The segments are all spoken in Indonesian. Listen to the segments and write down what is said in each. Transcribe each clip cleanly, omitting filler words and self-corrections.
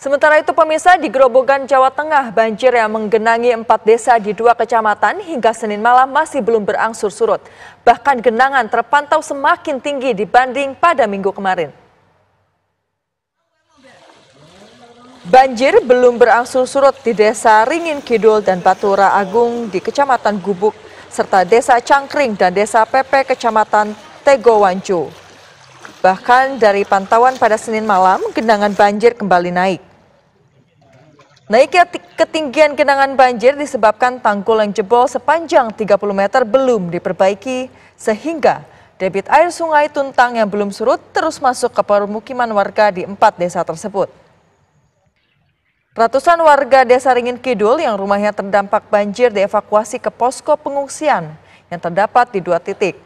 Sementara itu pemirsa, di Grobogan, Jawa Tengah, banjir yang menggenangi 4 desa di 2 kecamatan hingga Senin malam masih belum berangsur surut. Bahkan genangan terpantau semakin tinggi dibanding pada minggu kemarin. Banjir belum berangsur surut di desa Ringin Kidul dan Batura Agung di Kecamatan Gubuk, serta desa Cangkring dan desa Pepe Kecamatan Tegowancu. Bahkan dari pantauan pada Senin malam, genangan banjir kembali naik. Naiknya ketinggian genangan banjir disebabkan tanggul yang jebol sepanjang 30 meter belum diperbaiki, sehingga debit air sungai Tuntang yang belum surut terus masuk ke permukiman warga di 4 desa tersebut. Ratusan warga desa Ringin Kidul yang rumahnya terdampak banjir dievakuasi ke posko pengungsian yang terdapat di 2 titik.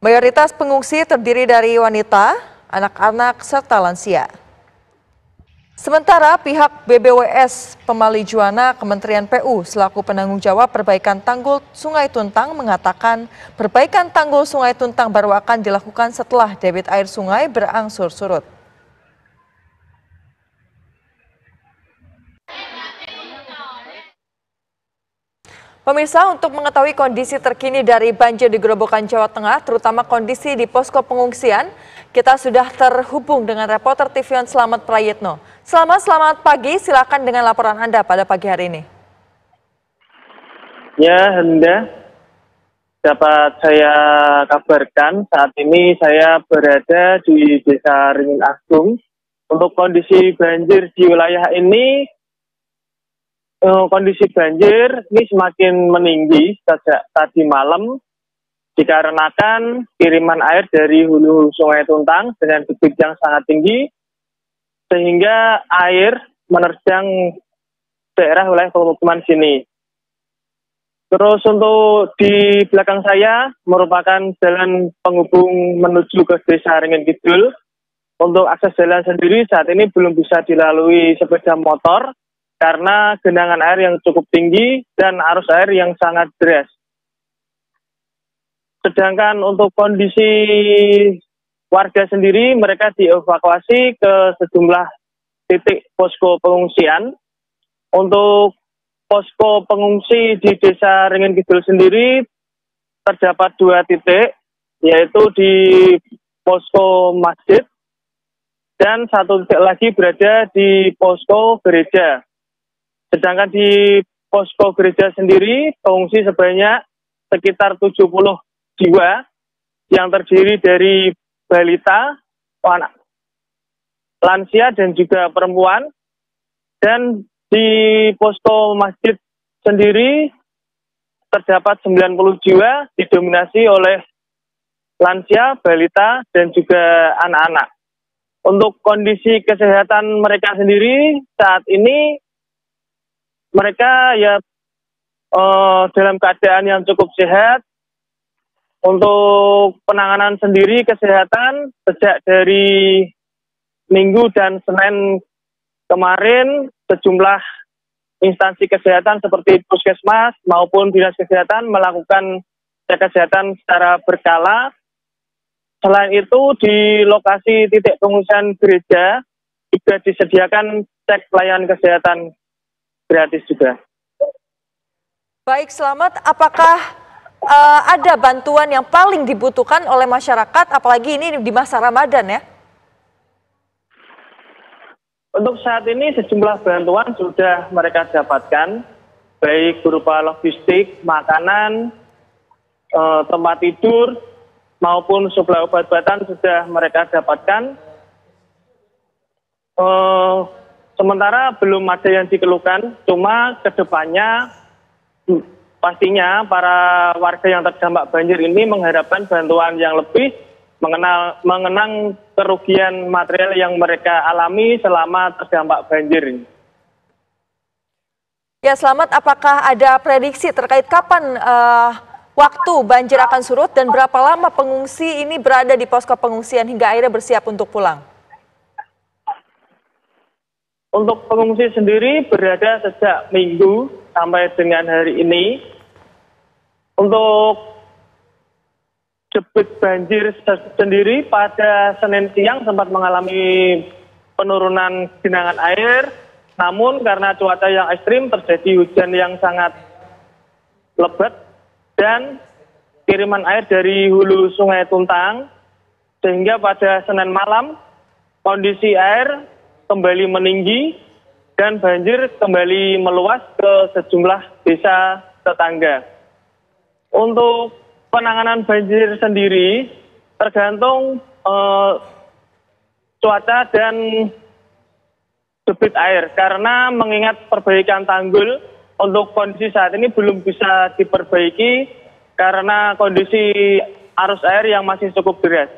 Mayoritas pengungsi terdiri dari wanita, anak-anak, serta lansia. Sementara pihak BBWS Pemali Juwana Kementerian PU selaku penanggung jawab perbaikan tanggul Sungai Tuntang mengatakan perbaikan tanggul Sungai Tuntang baru akan dilakukan setelah debit air sungai berangsur surut. Pemirsa, untuk mengetahui kondisi terkini dari banjir di Grobogan, Jawa Tengah, terutama kondisi di posko pengungsian, kita sudah terhubung dengan reporter TV1 Slamet Prayitno. Selamat pagi, silakan dengan laporan Anda pada pagi hari ini. Ya, Henda, dapat saya kabarkan saat ini saya berada di Desa Ringin Agung. Untuk kondisi banjir di wilayah ini, kondisi banjir ini semakin meninggi sejak tadi malam dikarenakan kiriman air dari hulu Sungai Tuntang dengan debit yang sangat tinggi sehingga air menerjang daerah wilayah pemukiman sini. Terus untuk di belakang saya merupakan jalan penghubung menuju ke Desa Ringin Kidul. Untuk akses jalan sendiri saat ini belum bisa dilalui sepeda motor karena genangan air yang cukup tinggi dan arus air yang sangat deras. Sedangkan untuk kondisi warga sendiri, mereka dievakuasi ke sejumlah titik posko pengungsian. Untuk posko pengungsi di Desa Ringin Kidul sendiri terdapat 2 titik, yaitu di posko masjid dan 1 titik lagi berada di posko gereja. Sedangkan di posko gereja sendiri, pengungsi sebanyak sekitar 70 jiwa yang terdiri dari balita, anak, lansia, dan juga perempuan. Dan di posko masjid sendiri terdapat 90 jiwa didominasi oleh lansia, balita, dan juga anak-anak. Untuk kondisi kesehatan mereka sendiri saat ini, mereka ya dalam keadaan yang cukup sehat. Untuk penanganan sendiri kesehatan sejak dari Minggu dan Senin kemarin, sejumlah instansi kesehatan seperti Puskesmas maupun Dinas Kesehatan melakukan cek kesehatan secara berkala. Selain itu di lokasi titik pengungsian gereja juga disediakan cek pelayanan kesehatan gratis juga. Baik, Slamet, apakah ada bantuan yang paling dibutuhkan oleh masyarakat, apalagi ini di masa Ramadan ya? Untuk saat ini sejumlah bantuan sudah mereka dapatkan, baik berupa logistik, makanan, tempat tidur, maupun suplai obat-obatan sudah mereka dapatkan. Sementara belum ada yang dikeluhkan, cuma kedepannya pastinya para warga yang terdampak banjir ini mengharapkan bantuan yang lebih mengenang kerugian material yang mereka alami selama terdampak banjir. Ya, Slamet, apakah ada prediksi terkait kapan waktu banjir akan surut dan berapa lama pengungsi ini berada di posko pengungsian hingga akhirnya bersiap untuk pulang? Untuk pengungsi sendiri berada sejak Minggu sampai dengan hari ini. Untuk debit banjir sendiri pada Senin siang sempat mengalami penurunan genangan air, namun karena cuaca yang ekstrim terjadi hujan yang sangat lebat dan kiriman air dari hulu Sungai Tuntang, sehingga pada Senin malam kondisi air kembali meninggi dan banjir kembali meluas ke sejumlah desa tetangga. Untuk penanganan banjir sendiri tergantung cuaca dan debit air, karena mengingat perbaikan tanggul untuk kondisi saat ini belum bisa diperbaiki karena kondisi arus air yang masih cukup deras.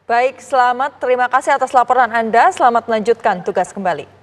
Baik, selamat. Terima kasih atas laporan Anda. Selamat melanjutkan tugas kembali.